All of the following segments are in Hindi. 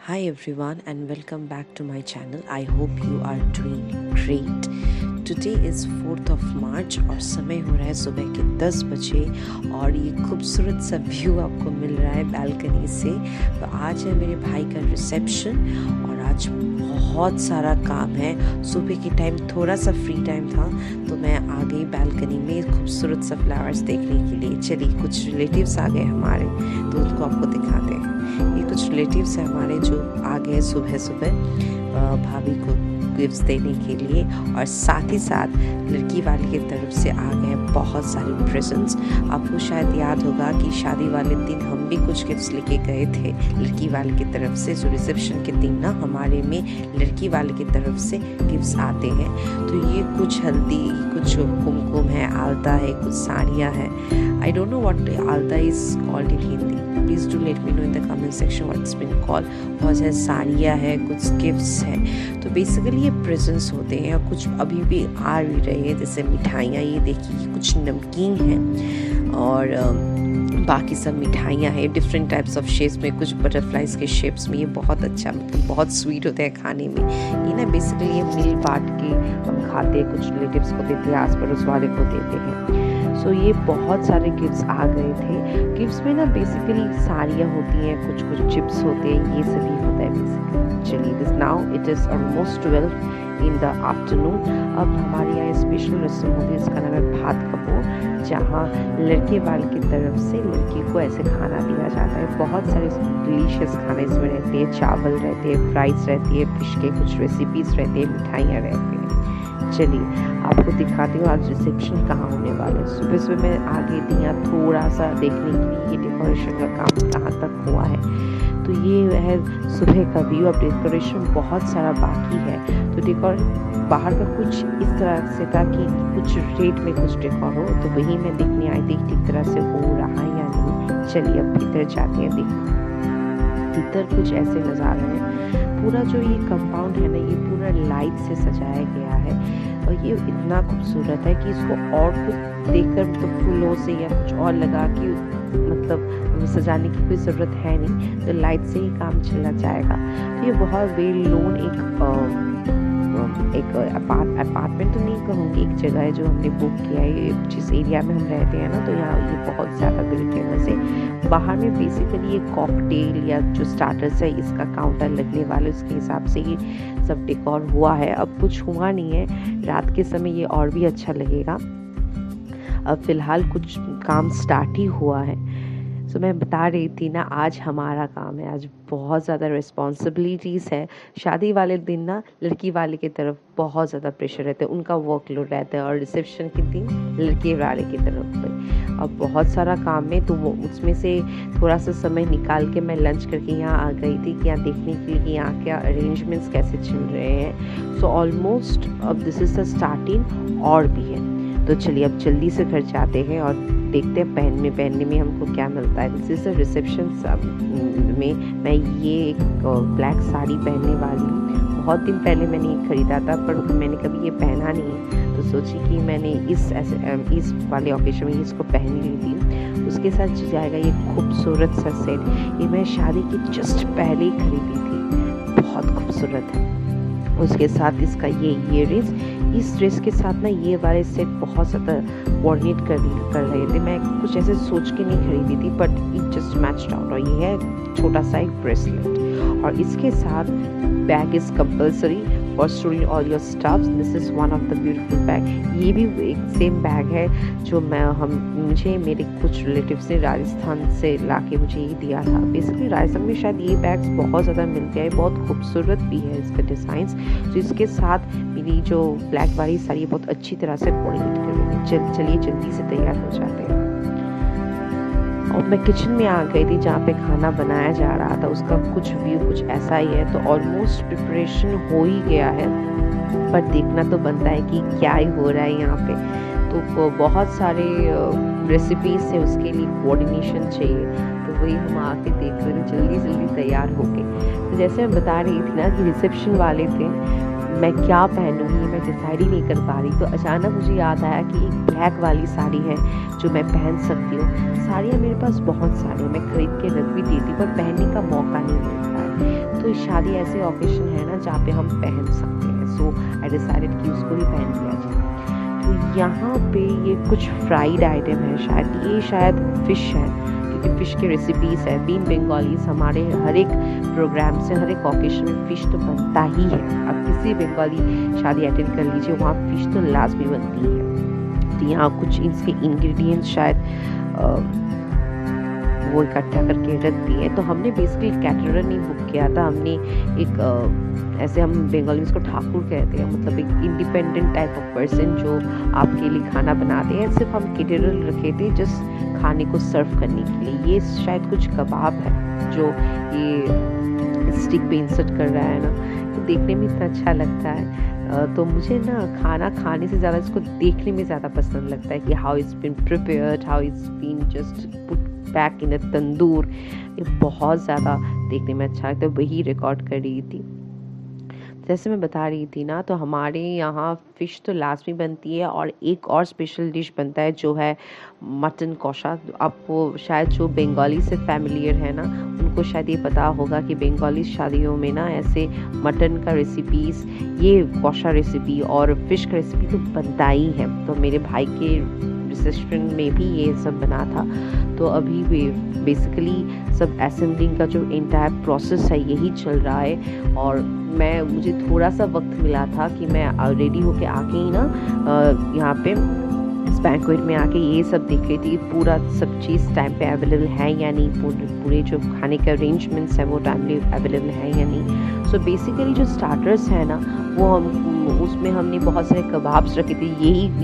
Hi everyone and welcome back to my channel. I hope you are doing great. Today is 4th of March और समय हो रहा है सुबह के 10 बजे और ये खूबसूरत सा व्यू आपको मिल रहा है बालकनी से। तो आज है मेरे भाई का रिसेप्शन और आज बहुत सारा काम है। सुबह के टाइम थोड़ा सा फ्री टाइम था तो मैं आ गई बालकनी में खूबसूरत सा फ्लावर्स देखने के लिए। चलिए कुछ रिलेटिव्स आ गए हमारे तो उनको आपको दिखाते हैं। ये कुछ रिलेटिव्स हैं हमारे जो आ गए सुबह सुबह भाभी को गिफ्ट्स देने के लिए और साथ ही साथ लड़की वाले की तरफ से आ गए बहुत सारे प्रेजेंट्स। आपको शायद याद होगा कि शादी वाले दिन हम भी कुछ गिफ्ट्स लेके गए थे लड़की वाले की तरफ से। जो रिसेप्शन के दिन ना हमारे में लड़की वाले की तरफ से गिफ्ट्स आते हैं। तो ये कुछ हल्दी, कुछ कुमकुम है, आलता है, कुछ साड़ियाँ है। I don't know what alta is called in Hindi. Please do let me know in the comment section what's been called. बहुत सारे साड़ियाँ है, कुछ गिफ्ट्स हैं। तो बेसिकली ये प्रेजेंट्स होते हैं और कुछ अभी भी आ भी रहे हैं जैसे मिठाइयाँ। ये देखिए कुछ नमकीन हैं और बाकी सब मिठाइयाँ हैं डिफरेंट टाइप्स ऑफ शेप्स में, कुछ बटरफ्लाइज के शेप्स में। ये बहुत अच्छा मतलब बहुत स्वीट होते हैं खाने में। ये ना बेसिकली ये मिल बांट के हम खाते हैं, कुछ रिलेटिव्स को देते हैं, आस पड़ोस वाले को देते हैं। सो ये बहुत सारे गिफ्ट्स आ गए थे। गिफ्ट्स में ना बेसिकली साड़ियाँ होती हैं, कुछ कुछ चिप्स होते हैं, ये सभी होता है बेसिकली। चलिए this now it is almost 12 in the afternoon. अब हमारे यहाँ स्पेशल रस्म होती है, इसका नाम है भात कपूर, जहाँ लड़के वाले की तरफ से लड़की को ऐसे खाना दिया जाता है। बहुत सारे डिलीशियस खाने इसमें रहते हैं, चावल रहते हैं, फ्राइज रहती है, फिश के कुछ रेसिपीज़ रहती है, मिठाइयाँ रहती हैं। चलिए आपको दिखाती हूँ आज रिसेप्शन कहाँ होने वाला है। सुबह सुबह मैं आ गई थी यहाँ थोड़ा सा देखने के लिए ये डेकोरेशन का काम कहाँ तक हुआ है। तो ये है सुबह का व्यू। अब डेकोरेशन बहुत सारा बाकी है। तो बाहर का कुछ इस तरह से था कि कुछ रेट में कुछ डेकोर हो, तो वही मैं देखने आई थी ठीक तरह से हो रहा है या नहीं। चलिए अब भीतर जाते हैं देखने। भीतर कुछ ऐसे नज़ारे हैं। पूरा जो ये कंपाउंड है ना, ये पूरा लाइट से सजाया गया है और ये इतना खूबसूरत है कि इसको और कुछ देखकर तो फूलों से या कुछ और लगा के मतलब सजाने की कोई ज़रूरत है नहीं। तो लाइट से ही काम चला जाएगा। तो ये बहुत वेल नोन एक अपार्टमेंट तो नहीं कहूँगी, एक जगह है जो हमने बुक किया है जिस एरिया में हम रहते हैं ना, तो यहाँ ये बहुत ज़्यादा दिल फेमस है। बाहर में बेसिकली ये कॉकटेल या जो स्टार्टर्स है इसका काउंटर लगने वाले, उसके हिसाब से ये सब डेकोर हुआ है। अब कुछ हुआ नहीं है, रात के समय ये और भी अच्छा लगेगा। अब फिलहाल कुछ काम स्टार्ट ही हुआ है। तो मैं बता रही थी ना, आज हमारा काम है, आज बहुत ज़्यादा रिस्पॉन्सिबिलिटीज़ है। शादी वाले दिन ना लड़की वाले की तरफ बहुत ज़्यादा प्रेशर रहता है, उनका वर्कलोड रहता है, और रिसेप्शन के दिन लड़के वाले की तरफ पे अब बहुत सारा काम है। तो वो उसमें से थोड़ा सा समय निकाल के मैं लंच करके यहाँ आ गई थी कि यहाँ देखने के लिए कि यहाँ क्या अरेंजमेंट्स कैसे चल रहे हैं। सो ऑलमोस्ट अब दिस इज़ द स्टार्टिंग और भी है। तो चलिए अब जल्दी से घर जाते हैं और देखते हैं पहनने में हमको क्या मिलता है। दिस इज़ रिसेप्शन में मैं ये एक ब्लैक साड़ी पहनने वाली हूँ। बहुत दिन पहले मैंने ये ख़रीदा था पर मैंने कभी ये पहना नहीं है, तो सोची कि मैंने इस वाले ओकेजन में इसको पहन ली थी। उसके साथ जाएगा ये खूबसूरत सा सेट। ये मैं शादी की जस्ट पहले ही खरीदी थी, बहुत खूबसूरत है। उसके साथ इसका ये ईयररिंग्स, इस ड्रेस के साथ ना ये वाले सेट बहुत ज़्यादा कोऑर्डिनेट कर रहे थे। मैं कुछ ऐसे सोच के नहीं खरीदी थी but it just matched out. और ये है छोटा सा एक ब्रेसलेट और इसके साथ bag is compulsory for storing all your stuffs. This is one of the beautiful bag. ये भी एक सेम बैग है जो मुझे मेरे कुछ रिलेटिव्स ने राजस्थान से लाके मुझे ये दिया था। बेसिकली राजस्थान में शायद ये बैग्स बहुत ज़्यादा मिलते हैं, बहुत खूबसूरत भी है इसका डिज़ाइंस। तो इसके साथ मेरी जो ब्लैक वाली साड़ी बहुत अच्छी तरह से कोऑर्डिनेट कर रही है। चलिए जल्दी से तैयार हो जाते हैं। और मैं किचन में आ गई थी जहाँ पे खाना बनाया जा रहा था। उसका कुछ व्यू कुछ ऐसा ही है। तो ऑलमोस्ट प्रिपरेशन हो ही गया है पर देखना तो बनता है कि क्या ही हो रहा है यहाँ पे। तो बहुत सारे रेसिपीज़ है, उसके लिए कोऑर्डिनेशन चाहिए। तो वही हम आके देख रहे थे जल्दी तैयार हो गए। तो जैसे मैं बता रही थी ना कि रिसेप्शन वाले थे, मैं क्या पहनूँगी मैं डिसाइड ही नहीं कर पा रही। तो अचानक मुझे याद आया कि एक ब्लैक वाली साड़ी है जो मैं पहन सकती हूँ। साड़ियाँ मेरे पास बहुत सारी हैं, मैं खरीद के रख भी दी थी पर पहनने का मौका नहीं मिलता है। तो शादी ऐसे ओकेशन है ना जहाँ पे हम पहन सकते हैं, सो आई डिसाइडेड कि उसको ही पहन लिया जाए। तो यहाँ पे ये कुछ फ्राइड आइटम है, शायद फ़िश है, क्योंकि फ़िश की रेसिपीज़ है। बीइंग बंगालीज हमारे हर एक प्रोग्राम से, हर एक ओकेशन में फ़िश तो बनता ही है। आप किसी बंगाली शादी अटेंड कर लीजिए, वहाँ फ़िश तो लाजमी बनती है। तो यहाँ कुछ इसके इंग्रेडिएंट्स शायद वो इकट्ठा करके रख दिए। तो हमने बेसिकली कैटरर नहीं बुक किया था, हमने एक ऐसे हम बंगाली में इसको ठाकुर कहते हैं, मतलब एक इंडिपेंडेंट टाइप ऑफ पर्सन जो आपके लिए खाना बनाते हैं। सिर्फ हम कैटरर रखे थे जस्ट खाने को सर्व करने के लिए। ये शायद कुछ कबाब है जो ये स्टिक पे इंसर्ट कर रहा है ना, तो देखने में इतना अच्छा लगता है। तो मुझे ना खाना खाने से ज़्यादा इसको देखने में ज़्यादा पसंद लगता है कि how it's been prepared, how it's been just put back in a tandoor. ये बहुत ज़्यादा देखने में अच्छा लगता है, वही रिकॉर्ड कर रही थी। जैसे मैं बता रही थी ना, तो हमारे यहाँ फ़िश तो लाजमी बनती है, और एक और स्पेशल डिश बनता है जो है मटन कौशा। आपको शायद जो बंगाली से फैमिलियर है ना, उनको शायद ये पता होगा कि बंगाली शादियों में ना ऐसे मटन का रेसिपीज़, ये कौशा रेसिपी और फ़िश का रेसिपी तो बनता ही है। तो मेरे भाई के रिसेप्शन में भी ये सब बना था। तो अभी भी बेसिकली सब असेंबलिंग का जो इंटायर प्रोसेस है यही चल रहा है। और मुझे थोड़ा सा वक्त मिला था कि मैं रेडी होके आके ही ना यहाँ पे इस बैंक्वेट में आके ये सब देख रही थी, पूरा सब चीज़ टाइम पे अवेलेबल है या नहीं, पूरे जो खाने के अरेंजमेंट्स हैं वो टाइमली अवेलेबल है या नहीं। सो बेसिकली जो स्टार्टर्स है ना, वो उसमें हमने बहुत सारे कबाब्स रखे थे।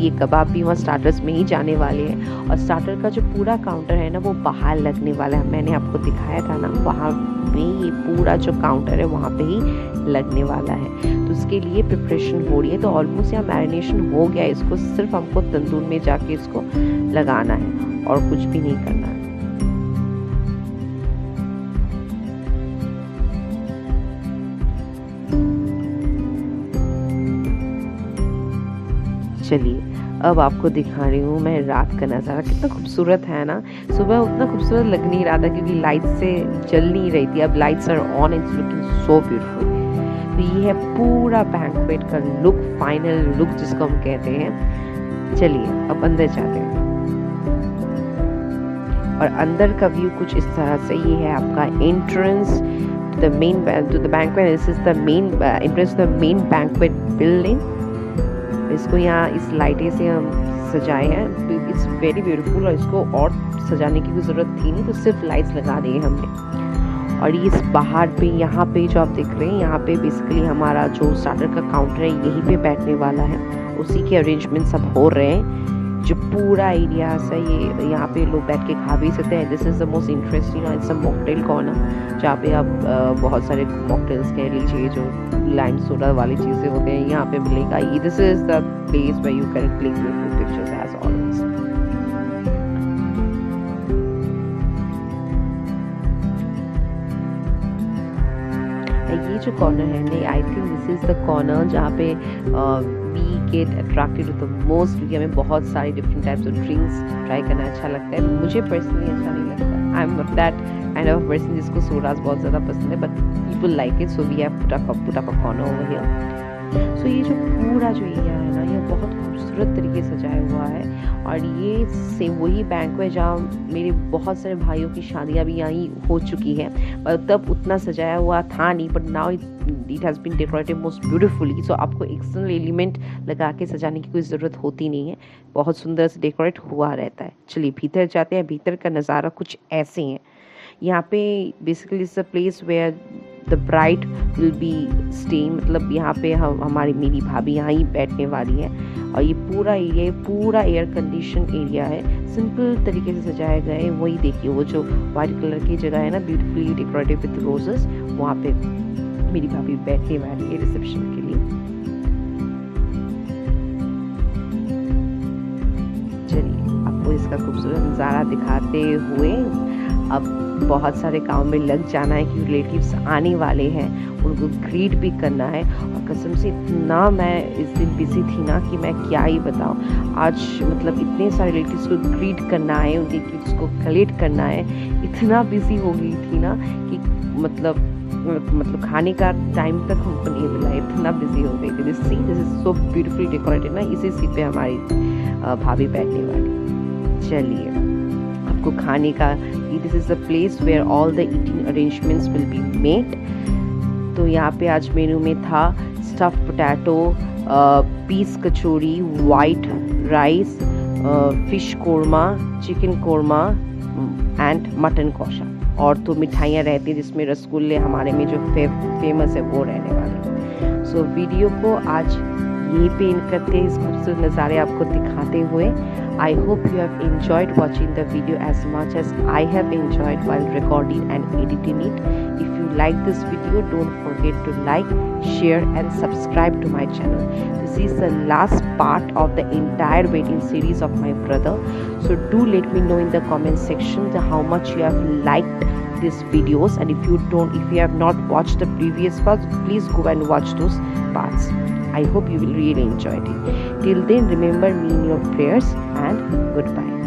ये कबाब भी वहाँ स्टार्टर्स में ही जाने वाले हैं। और स्टार्टर का जो पूरा काउंटर है ना, वो बाहर लगने वाला है। मैंने आपको दिखाया था ना, वहाँ पे ये पूरा जो काउंटर है वहाँ पे ही लगने वाला है। तो उसके लिए प्रिपरेशन हो रही है। तो ऑलमोस्ट यहाँ मैरिनेशन हो गया है। इसको सिर्फ हमको तंदूर में जाके इसको लगाना है और कुछ भी नहीं करना है। चलिए अब आपको दिखा रही हूँ मैं रात का नज़ारा, कितना खूबसूरत है ना। सुबह उतना खूबसूरत लग नहीं रहा था क्योंकि लाइट से जल नहीं रही थी। अब lights are on, it's looking so beautiful. तो ये है पूरा बैंक्वेट का लुक, फाइनल लुक जिसको हम कहते हैं। चलिए अब अंदर जाते हैं। और अंदर का व्यू कुछ इस तरह से, ये है आपका entrance to the main banquet. This is the main entrance to the main banquet building. इसको यहाँ इस लाइटें से हम सजाए हैं, इट्स वेरी ब्यूटीफुल। और इसको और सजाने की कोई ज़रूरत थी नहीं, तो सिर्फ लाइट्स लगा दिए हमने। और ये इस बाहर पे, यहाँ पे जो आप देख रहे हैं, यहाँ पे बेसिकली हमारा जो स्टार्टर का काउंटर है यहीं पे बैठने वाला है। उसी के अरेंजमेंट सब हो रहे हैं। जो पूरा एरिया है ये, यहाँ पे लोग बैठ के खा भी सकते हैं। This is the most interesting, it's a mocktail corner, जहाँ पे आप बहुत सारे मॉकटेल्स कह लीजिए जो लाइम सोडा वाली चीज़ें होते हैं यहाँ पे मिलेगा। ये this is the place where you can click beautiful pictures as always. ये जो कॉर्नर है नहीं, I think this is the corner जहाँ पे we get attracted to the most, क्योंकि हमें बहुत सारे different types of drinks try करना अच्छा लगता है। मुझे पर्सनली अच्छा नहीं लगता, I am not that kind of person जिसको सोडास बहुत ज़्यादा पसंद है, but people like it, so we have put up a corner over here. So ये जो पूरा जो एरिया है ना, ये बहुत खूबसूरत तरीके से सजाया हुआ है। और ये सेम वही बैंक है जहाँ मेरे बहुत सारे भाइयों की शादियाँ भी यहीं हो चुकी हैं, पर तब उतना सजाया हुआ था नहीं, but now it has been decorated most beautifully. So आपको एक्सटर्नल एलिमेंट लगा के सजाने की कोई ज़रूरत होती नहीं है, बहुत सुंदर से डेकोरेट हुआ रहता है। चलिए भीतर जाते हैं। भीतर का नज़ारा कुछ ऐसे हैं। यहाँ पे basically it's a place where the bride will be staying, मतलब यहाँ पे मेरी भाभी यहाँ ही बैठने वाली है। और ये पूरा एरिया, पूरा एयर कंडीशन एरिया है, सिंपल तरीके से सजाया गया है। वही देखिए, वो जो वाइट कलर की जगह है ना, ब्यूटीफुली डेकोरेटेड विद रोजेस, वहाँ पे मेरी भाभी बैठने वाली है रिसेप्शन के लिए। चलिए आपको इसका खूबसूरत नज़ारा दिखाते हुए अब बहुत सारे काम में लग जाना है, क्योंकि रिलेटिव्स आने वाले हैं, उनको ग्रीट भी करना है। और कसम से इतना मैं इस दिन बिजी थी ना कि मैं क्या ही बताऊँ। आज मतलब इतने सारे रिलेटिव्स को ग्रीट करना है, उनके किड्स को कलेक्ट करना है, इतना बिजी हो गई थी ना कि मतलब मतलब खाने का टाइम तक हमको नहीं मिला, इतना बिजी हो गई थी। This is so beautifully decorated ना, इसी सीट पे हमारी भाभी बैठने वाली। चलिए आपको खाने का, this is a place where all the eating arrangements will be made. तो यहाँ पे आज मेनू में था stuff potato, peas kachori, white rice, fish korma, chicken korma and mutton kosha. और तो मिठाइयाँ रहती हैं जिसमें रसगुल्ले हमारे में जो फेमस है वो रहने वाले। सो वीडियो को आज यहीं पे इन करते हैं, इस खूबसूरत नज़ारे आपको दिखाते हुए। I hope you have enjoyed watching the video as much as I have enjoyed while recording and editing it. If you like this video, don't forget to like, share and subscribe to my channel. This is the last part of the entire wedding series of my brother. So do let me know in the comment section how much you have liked these videos, and if you have not watched the previous parts, please go and watch those parts. I hope you will really enjoy it. Till then, remember me in your prayers and goodbye.